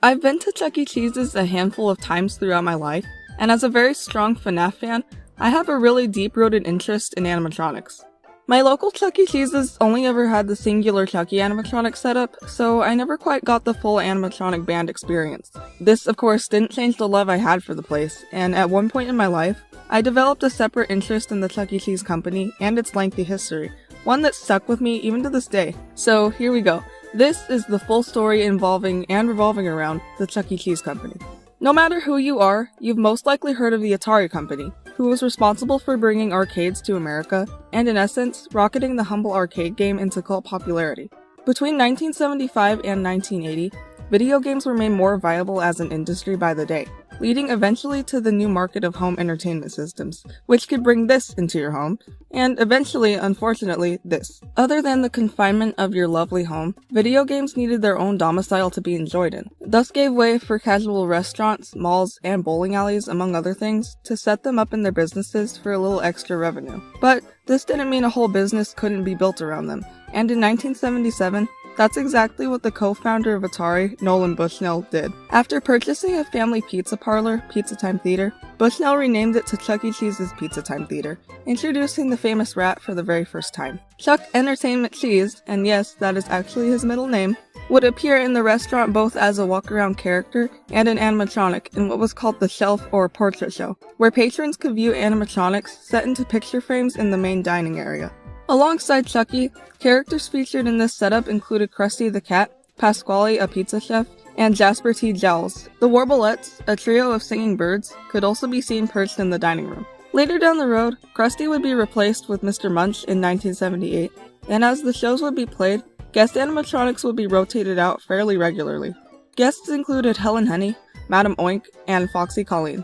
I've been to Chuck E. Cheese's a handful of times throughout my life, and as a very strong FNAF fan, I have a really deep-rooted interest in animatronics. My local Chuck E. Cheese's only ever had the singular Chucky animatronic setup, so I never quite got the full animatronic band experience. This, of course, didn't change the love I had for the place, and at one point in my life, I developed a separate interest in the Chuck E. Cheese company and its lengthy history, one that stuck with me even to this day. So here we go. This is the full story involving and revolving around the Chuck E. Cheese company. No matter who you are, you've most likely heard of the Atari company, who was responsible for bringing arcades to America, and in essence, rocketing the humble arcade game into cult popularity. Between 1975 and 1980, video games were made more viable as an industry by the day, leading eventually to the new market of home entertainment systems, which could bring this into your home, and eventually, unfortunately, this. Other than the confinement of your lovely home, video games needed their own domicile to be enjoyed in, thus gave way for casual restaurants, malls, and bowling alleys, among other things, to set them up in their businesses for a little extra revenue. But this didn't mean a whole business couldn't be built around them, and in 1977, that's exactly what the co-founder of Atari, Nolan Bushnell, did. After purchasing a family pizza parlor, Pizza Time Theater, Bushnell renamed it to Chuck E. Cheese's Pizza Time Theater, introducing the famous rat for the very first time. Chuck Entertainment Cheese, and yes, that is actually his middle name, would appear in the restaurant both as a walk-around character and an animatronic in what was called the shelf or portrait show, where patrons could view animatronics set into picture frames in the main dining area. Alongside Chucky, characters featured in this setup included Krusty the Cat, Pasquale a pizza chef, and Jasper T. Jowls. The Warblets, a trio of singing birds, could also be seen perched in the dining room. Later down the road, Krusty would be replaced with Mr. Munch in 1978, and as the shows would be played, guest animatronics would be rotated out fairly regularly. Guests included Helen Honey, Madam Oink, and Foxy Colleen.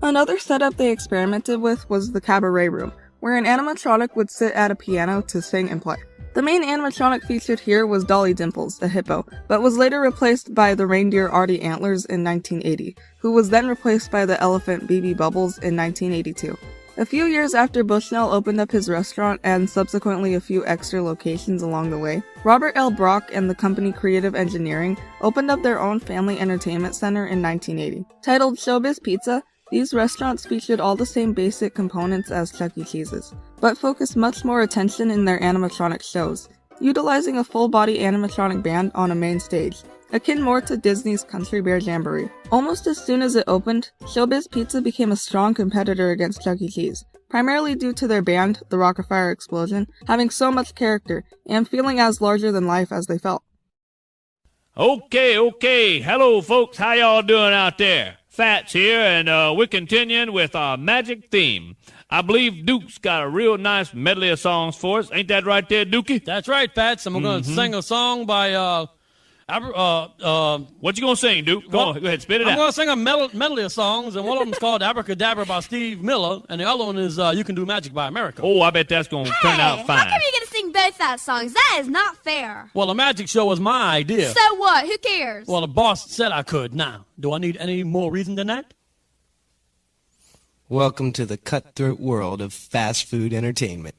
Another setup they experimented with was the Cabaret Room, where an animatronic would sit at a piano to sing and play. The main animatronic featured here was Dolly Dimples, a hippo, but was later replaced by the reindeer Artie Antlers in 1980, who was then replaced by the elephant BB Bubbles in 1982. A few years after Bushnell opened up his restaurant and subsequently a few extra locations along the way, Robert L. Brock and the company Creative Engineering opened up their own family entertainment center in 1980. Titled Showbiz Pizza, these restaurants featured all the same basic components as Chuck E. Cheese's, but focused much more attention in their animatronic shows, utilizing a full-body animatronic band on a main stage, akin more to Disney's Country Bear Jamboree. Almost as soon as it opened, Showbiz Pizza became a strong competitor against Chuck E. Cheese, primarily due to their band, the Rockafire Explosion, having so much character and feeling as larger than life as they felt. Okay. Hello, folks. How y'all doing out there? Fats here, and we're continuing with our magic theme. I believe Duke's got a real nice medley of songs for us. Ain't that right there, Dookie? That's right, Fats. And we're going to sing a song by, what you going to sing, Duke? Go ahead, spit it out. I'm going to sing a medley of songs, and one of them is called Abracadabra by Steve Miller, and the other one is You Can Do Magic by America. Oh, I bet that's going to turn out fine. How come you're going to sing both that songs? That is not fair. Well, the magic show was my idea. So what? Who cares? Well, the boss said I could. Now, do I need any more reason than that? Welcome to the cutthroat world of fast food entertainment.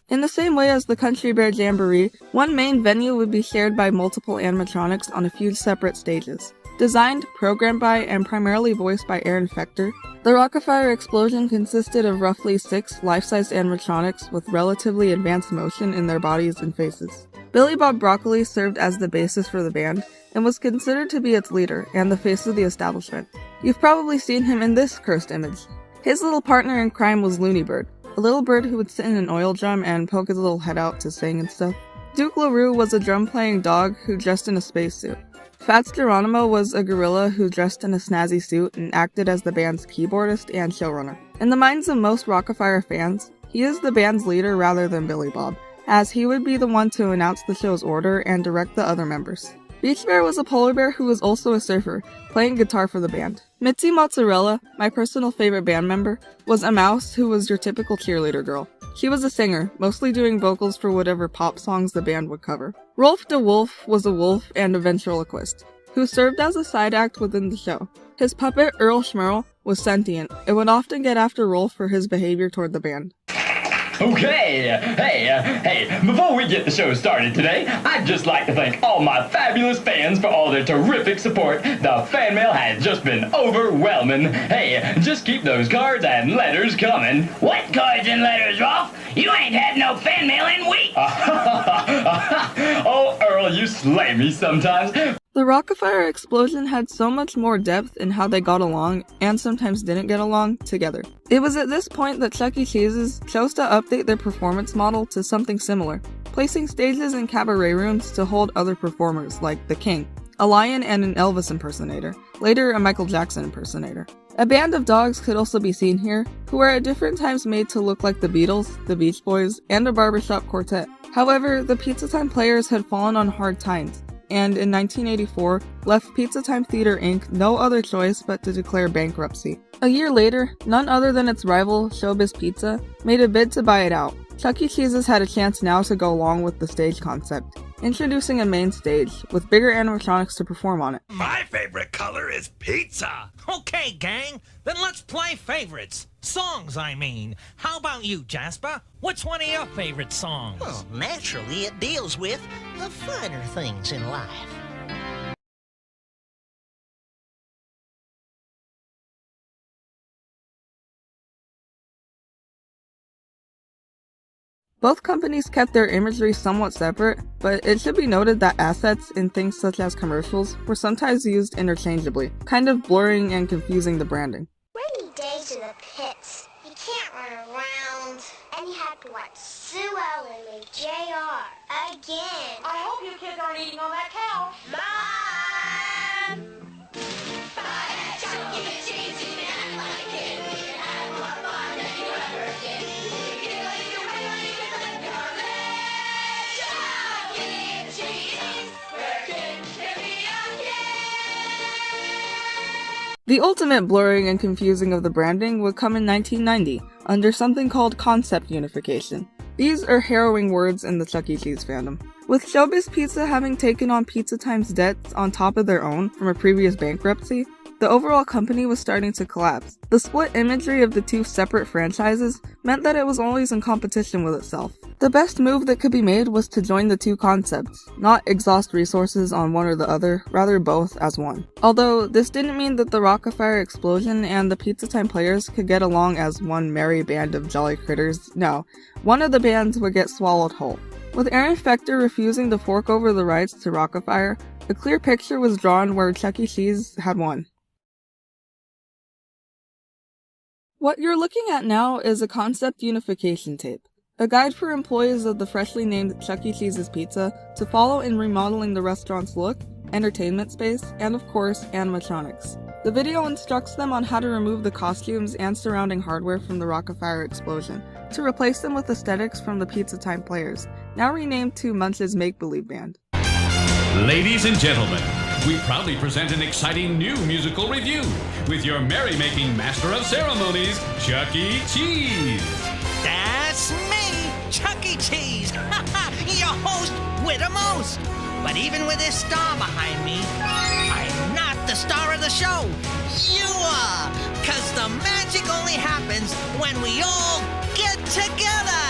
In the same way as the Country Bear Jamboree, one main venue would be shared by multiple animatronics on a few separate stages. Designed, programmed by, and primarily voiced by Aaron Fechter, the Rockafire Explosion consisted of roughly 6 life-size animatronics with relatively advanced motion in their bodies and faces. Billy Bob Broccoli served as the basis for the band, and was considered to be its leader and the face of the establishment. You've probably seen him in this cursed image. His little partner in crime was Looney Bird, a little bird who would sit in an oil drum and poke his little head out to sing and stuff. Duke LaRue was a drum-playing dog who dressed in a spacesuit. Fats Geronimo was a gorilla who dressed in a snazzy suit and acted as the band's keyboardist and showrunner. In the minds of most Rockafire fans, he is the band's leader rather than Billy Bob, as he would be the one to announce the show's order and direct the other members. Beach Bear was a polar bear who was also a surfer, playing guitar for the band. Mitzi Mozzarella, my personal favorite band member, was a mouse who was your typical cheerleader girl. She was a singer, mostly doing vocals for whatever pop songs the band would cover. Rolf de Wolf was a wolf and a ventriloquist, who served as a side act within the show. His puppet, Earl Schmerl, was sentient and would often get after Rolf for his behavior toward the band. Okay, hey, before we get the show started today, I'd just like to thank all my fabulous fans for all their terrific support. The fan mail has just been overwhelming. Hey, just keep those cards and letters coming. What cards and letters, Rolf? You ain't had no fan mail in weeks. Oh, Earl, you slay me sometimes. The rockafire explosion had so much more depth in how they got along, and sometimes didn't get along, together. It was at this point that Chuck E. Cheese's chose to update their performance model to something similar, placing stages in cabaret rooms to hold other performers like The King, a lion and an Elvis impersonator, later a Michael Jackson impersonator. A band of dogs could also be seen here, who were at different times made to look like the Beatles, the Beach Boys, and a barbershop quartet. However, the Pizza Time Players had fallen on hard times, and in 1984 left Pizza Time Theater Inc. no other choice but to declare bankruptcy. A year later, none other than its rival, Showbiz Pizza, made a bid to buy it out. Chuck E. Cheese's had a chance now to go along with the stage concept, introducing a main stage with bigger animatronics to perform on it. My favorite color is pizza. Okay, gang, then let's play favorites. Songs, I mean. How about you, Jasper? What's one of your favorite songs? Well, naturally, it deals with the finer things in life. Both companies kept their imagery somewhat separate, but it should be noted that assets in things such as commercials were sometimes used interchangeably, kind of blurring and confusing the branding. Rainy days are the pits. You can't run around, and you have to watch Sue Ellen with JR again. I hope you kids aren't eating on that couch. Mom! Buy that Chuck E. Cheese and act like it. Have more fun than you ever did. The ultimate blurring and confusing of the branding would come in 1990, under something called concept unification. These are harrowing words in the Chuck E. Cheese fandom. With Showbiz Pizza having taken on Pizza Time's debts on top of their own from a previous bankruptcy, the overall company was starting to collapse. The split imagery of the two separate franchises meant that it was always in competition with itself. The best move that could be made was to join the two concepts, not exhaust resources on one or the other, rather both as one. Although, this didn't mean that the rockafire explosion and the Pizza Time Players could get along as one merry band of jolly critters. No, one of the bands would get swallowed whole. With Aaron Fector refusing to fork over the rights to rockafire, a clear picture was drawn where Chuck E. Cheese had won. What you're looking at now is a concept unification tape, a guide for employees of the freshly named Chuck E. Cheese's Pizza to follow in remodeling the restaurant's look, entertainment space, and of course, animatronics. The video instructs them on how to remove the costumes and surrounding hardware from the rockafire explosion, to replace them with aesthetics from the Pizza Time Players, now renamed to Munch's Make-Believe Band. Ladies and gentlemen, we proudly present an exciting new musical review with your merrymaking master of ceremonies, Chuck E. Cheese. That's me, Chuck E. Cheese, your host with the most. But even with this star behind me, I'm not the star of the show. You are, 'cause the magic only happens when we all get together.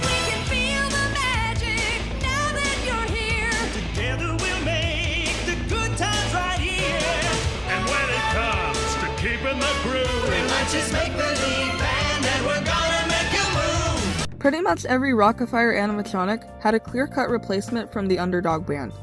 We can feel the magic now that you're here. Together we'll make the good times right here. And when it comes to keeping the groove, we might just make believe band and we're gonna make you move. Pretty much every rockafire animatronic had a clear-cut replacement from the underdog band.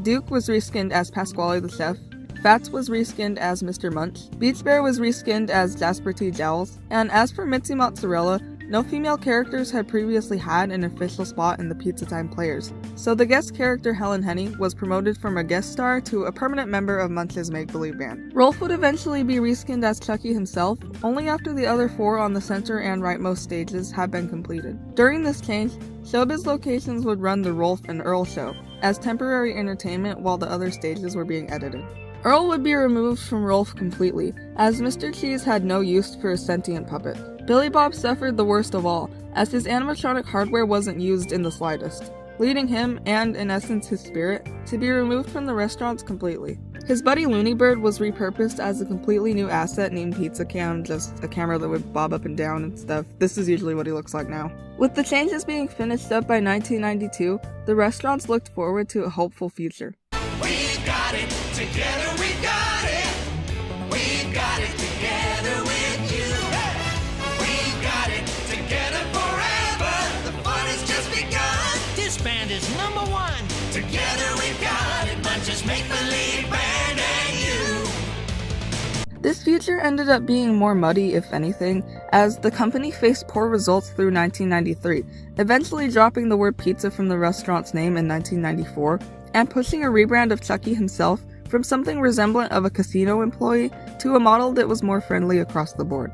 Duke was reskinned as Pasquale the Chef, Fats was reskinned as Mr. Munch, Beach Bear was reskinned as Jasper T. Jowls, and as for Mitzi Mozzarella, no female characters had previously had an official spot in the Pizza Time Players, so the guest character Helen Henny was promoted from a guest star to a permanent member of Munch's Make-Believe Band. Rolf would eventually be reskinned as Chucky himself, only after the other four on the center and rightmost stages had been completed. During this change, Showbiz locations would run the Rolf and Earl show, as temporary entertainment while the other stages were being edited. Earl would be removed from Rolf completely, as Mr. Cheese had no use for a sentient puppet. Billy Bob suffered the worst of all, as his animatronic hardware wasn't used in the slightest, leading him, and in essence his spirit, to be removed from the restaurants completely. His buddy Looney Bird was repurposed as a completely new asset named Pizza Cam, just a camera that would bob up and down and stuff. This is usually what he looks like now. With the changes being finished up by 1992, the restaurants looked forward to a hopeful future. We got it together, we got it. We got it together with you. We got it together forever. The fun has just begun. This band is #1. Together we've got it. Munch's make-believe band and you. This future ended up being more muddy, if anything, as the company faced poor results through 1993, eventually dropping the word pizza from the restaurant's name in 1994, and pushing a rebrand of Chucky himself from something resemblant of a casino employee to a model that was more friendly across the board.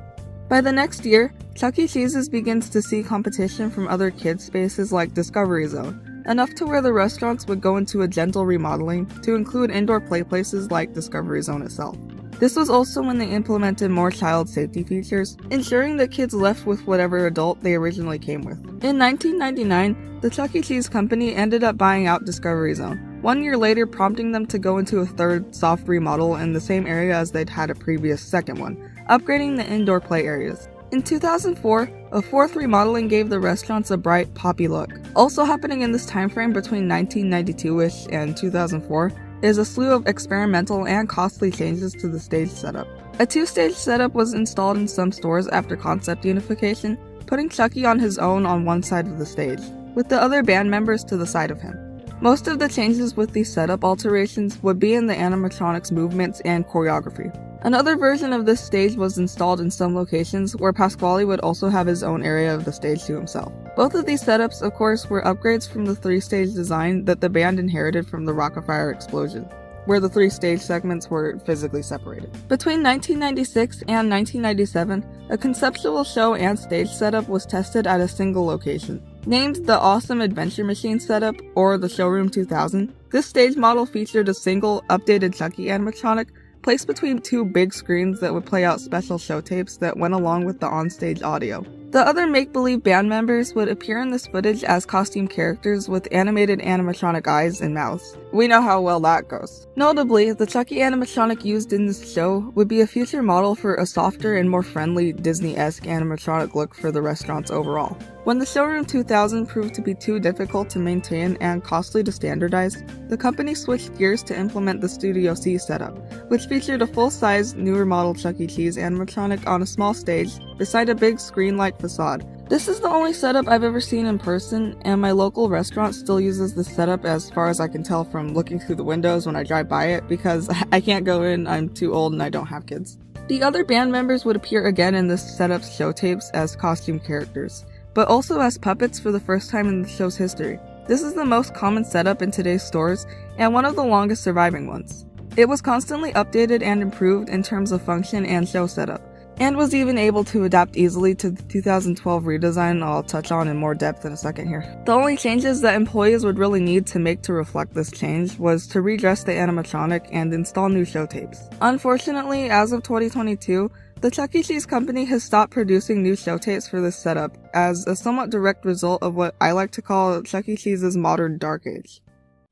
By the next year, Chuck E. Cheese's begins to see competition from other kids' spaces like Discovery Zone, enough to where the restaurants would go into a gentle remodeling to include indoor play places like Discovery Zone itself. This was also when they implemented more child safety features, ensuring that kids left with whatever adult they originally came with. In 1999, the Chuck E. Cheese company ended up buying out Discovery Zone, 1 year later prompting them to go into a third soft remodel in the same area as they'd had a previous second one, upgrading the indoor play areas. In 2004, a fourth remodeling gave the restaurants a bright, poppy look. Also happening in this time frame between 1992-ish and 2004 is a slew of experimental and costly changes to the stage setup. A 2-stage setup was installed in some stores after concept unification, putting Chucky on his own on one side of the stage, with the other band members to the side of him. Most of the changes with these setup alterations would be in the animatronics movements and choreography. Another version of this stage was installed in some locations where Pasquale would also have his own area of the stage to himself. Both of these setups, of course, were upgrades from the 3-stage design that the band inherited from the Rockafire explosion, where the 3 stage segments were physically separated. Between 1996 and 1997, a conceptual show and stage setup was tested at a single location. Named the Awesome Adventure Machine setup, or the Showroom 2000, this stage model featured a single, updated Chucky animatronic placed between 2 big screens that would play out special show tapes that went along with the onstage audio. The other make-believe band members would appear in this footage as costume characters with animated animatronic eyes and mouths. We know how well that goes. Notably, the Chucky animatronic used in this show would be a future model for a softer and more friendly Disney-esque animatronic look for the restaurants overall. When the Showroom 2000 proved to be too difficult to maintain and costly to standardize, the company switched gears to implement the Studio C setup, which featured a full-size, newer model Chuck E. Cheese animatronic on a small stage beside a big screen-like facade. This is the only setup I've ever seen in person, and my local restaurant still uses this setup as far as I can tell from looking through the windows when I drive by it, because I can't go in, I'm too old and I don't have kids. The other band members would appear again in this setup's show tapes as costume characters, but also as puppets for the first time in the show's history. This is the most common setup in today's stores, and one of the longest surviving ones. It was constantly updated and improved in terms of function and show setup, and was even able to adapt easily to the 2012 redesign I'll touch on in more depth in a second here. The only changes that employees would really need to make to reflect this change was to redress the animatronic and install new show tapes. Unfortunately, as of 2022, the Chuck E. Cheese company has stopped producing new show tapes for this setup, as a somewhat direct result of what I like to call Chuck E. Cheese's modern dark age.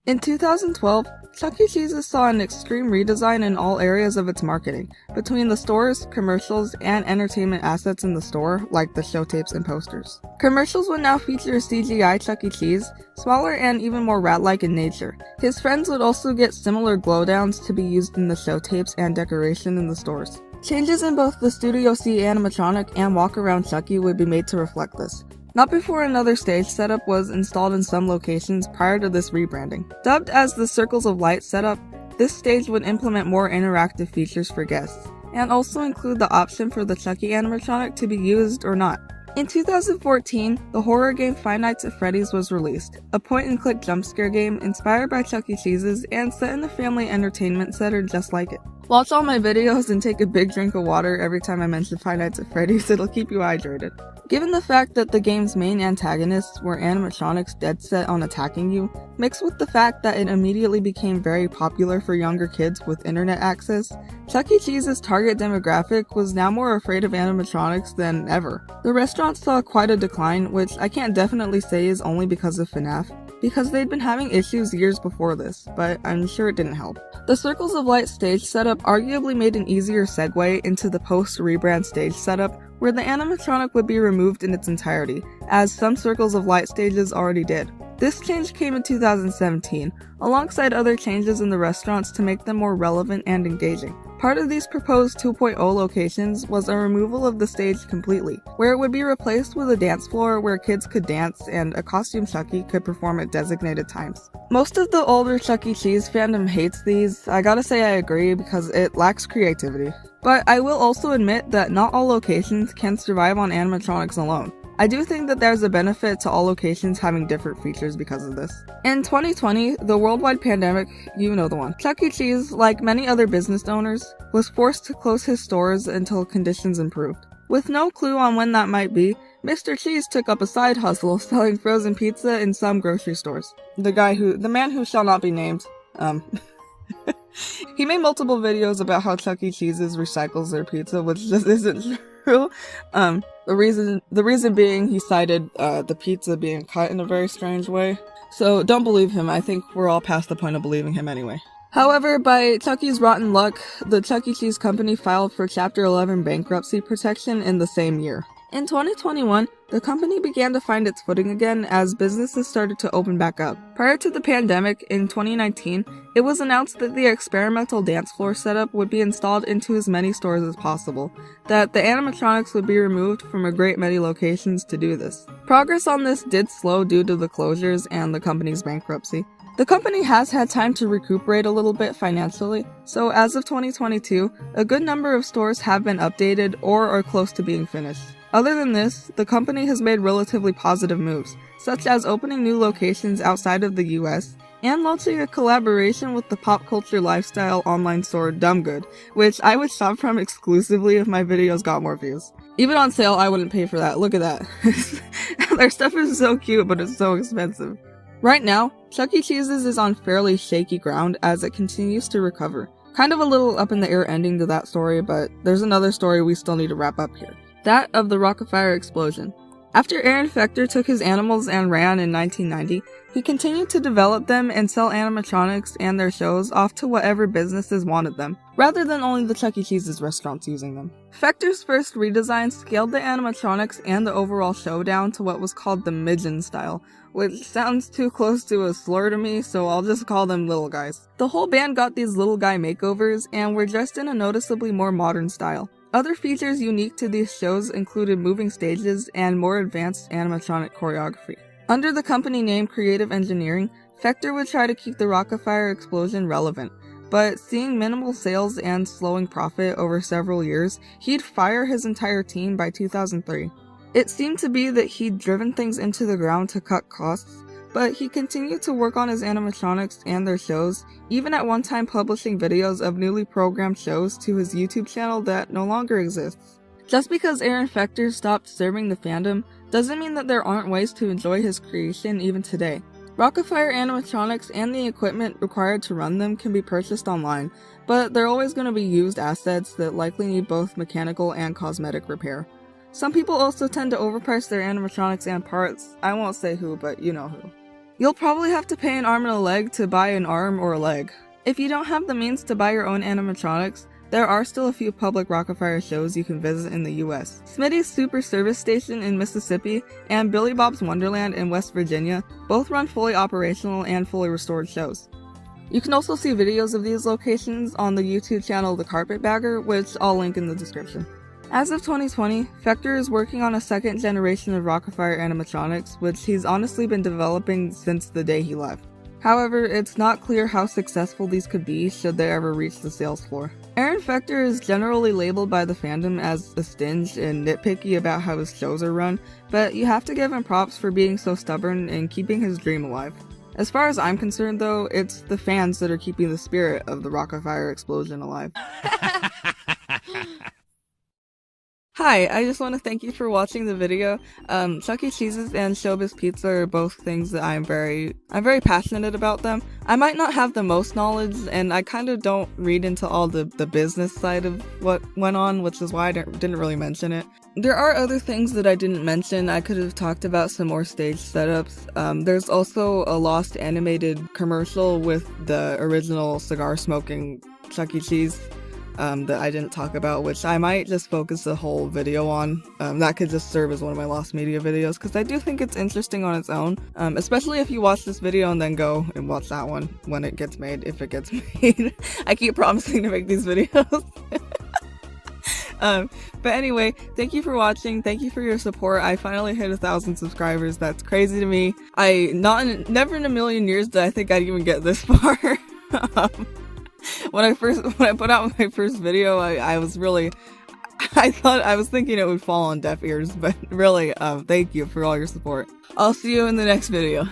In 2012, Chuck E. Cheese's saw an extreme redesign in all areas of its marketing, between the stores, commercials, and entertainment assets in the store, like the show tapes and posters. Commercials would now feature a CGI Chuck E. Cheese, smaller and even more rat-like in nature. His friends would also get similar glow-downs to be used in the show tapes and decoration in the stores. Changes in both the Studio C animatronic and walk-around Chucky would be made to reflect this. Not before another stage setup was installed in some locations prior to this rebranding. Dubbed as the Circles of Light setup, this stage would implement more interactive features for guests, and also include the option for the Chucky animatronic to be used or not. In 2014, the horror game Five Nights at Freddy's was released, a point-and-click jump-scare game inspired by Chuck E. Cheese's and set in the family entertainment center just like it. Watch all my videos and take a big drink of water every time I mention Five Nights at Freddy's, it'll keep you hydrated. Given the fact that the game's main antagonists were animatronics dead set on attacking you, mixed with the fact that it immediately became very popular for younger kids with internet access, Chuck E. Cheese's target demographic was now more afraid of animatronics than ever. The restaurant saw quite a decline, which I can't definitely say is only because of FNAF, because they'd been having issues years before this, but I'm sure it didn't help. The Circles of Light stage setup arguably made an easier segue into the post-rebrand stage setup, where the animatronic would be removed in its entirety, as some Circles of Light stages already did. This change came in 2017, alongside other changes in the restaurants to make them more relevant and engaging. Part of these proposed 2.0 locations was a removal of the stage completely, where it would be replaced with a dance floor where kids could dance and a costume Chucky could perform at designated times. Most of the older Chuck E. Cheese fandom hates these. I gotta say I agree because it lacks creativity. But I will also admit that not all locations can survive on animatronics alone. I do think that there's a benefit to all locations having different features because of this. In 2020, the worldwide pandemic, you know the one, Chuck E. Cheese, like many other business owners, was forced to close his stores until conditions improved. With no clue on when that might be, Mr. Cheese took up a side hustle selling frozen pizza in some grocery stores. The man who shall not be named, he made multiple videos about how Chuck E. Cheese's recycles their pizza, which just isn't true. The reason being he cited the pizza being cut in a very strange way. So don't believe him. I think we're all past the point of believing him anyway. However, by Chuck E.'s rotten luck, the Chuck E. Cheese company filed for Chapter 11 bankruptcy protection in the same year. In 2021, the company began to find its footing again as businesses started to open back up. Prior to the pandemic, in 2019, it was announced that the experimental dance floor setup would be installed into as many stores as possible, that the animatronics would be removed from a great many locations to do this. Progress on this did slow due to the closures and the company's bankruptcy. The company has had time to recuperate a little bit financially, so as of 2022, a good number of stores have been updated or are close to being finished. Other than this, the company has made relatively positive moves, such as opening new locations outside of the US, and launching a collaboration with the pop culture lifestyle online store Dumbgood, which I would shop from exclusively if my videos got more views. Even on sale, I wouldn't pay for that. Look at that. Their stuff is so cute, but it's so expensive. Right now, Chuck E. Cheese's is on fairly shaky ground as it continues to recover. Kind of a little up in the air ending to that story, but there's another story we still need to wrap up here. That of the rockafire explosion. After Aaron Fechter took his animals and ran in 1990, he continued to develop them and sell animatronics and their shows off to whatever businesses wanted them, rather than only the Chuck E. Cheese's restaurants using them. Fechter's first redesign scaled the animatronics and the overall show down to what was called the Midgen style, which sounds too close to a slur to me, so I'll just call them little guys. The whole band got these little guy makeovers and were dressed in a noticeably more modern style. Other features unique to these shows included moving stages and more advanced animatronic choreography. Under the company name Creative Engineering, Fechter would try to keep the rockafire explosion relevant, but seeing minimal sales and slowing profit over several years, he'd fire his entire team by 2003. It seemed to be that he'd driven things into the ground to cut costs, but he continued to work on his animatronics and their shows, even at one time publishing videos of newly programmed shows to his YouTube channel that no longer exists. Just because Aaron Fechter stopped serving the fandom doesn't mean that there aren't ways to enjoy his creation even today. Rockafire animatronics and the equipment required to run them can be purchased online, but they're always going to be used assets that likely need both mechanical and cosmetic repair. Some people also tend to overprice their animatronics and parts. I won't say who, but you know who. You'll probably have to pay an arm and a leg to buy an arm or a leg. If you don't have the means to buy your own animatronics, there are still a few public rockafire shows you can visit in the US. Smitty's Super Service Station in Mississippi and Billy Bob's Wonderland in West Virginia both run fully operational and fully restored shows. You can also see videos of these locations on the YouTube channel The Carpetbagger, which I'll link in the description. As of 2020, Fechter is working on a second generation of rockafire animatronics, which he's honestly been developing since the day he left. However, it's not clear how successful these could be should they ever reach the sales floor. Aaron Fechter is generally labeled by the fandom as a stingy and nitpicky about how his shows are run, but you have to give him props for being so stubborn and keeping his dream alive. As far as I'm concerned though, it's the fans that are keeping the spirit of the rockafire explosion alive. Hi, I just want to thank you for watching the video. Chuck E. Cheese's and Showbiz Pizza are both things that I'm very passionate about them. I might not have the most knowledge, and I kind of don't read into all the business side of what went on, which is why I didn't really mention it. There are other things that I didn't mention. I could have talked about some more stage setups. There's also a lost animated commercial with the original cigar smoking Chuck E. Cheese that I didn't talk about, which I might just focus the whole video on. That could just serve as one of my lost media videos, because I do think it's interesting on its own, especially if you watch this video and then go and watch that one when it gets made, if it gets made. I keep promising to make these videos. But anyway, thank you for watching. Thank you for your support. I finally hit 1,000 subscribers. That's crazy to me. Never in a million years did I think I'd even get this far. When I put out my first video, I was thinking it would fall on deaf ears, but really, thank you for all your support. I'll see you in the next video.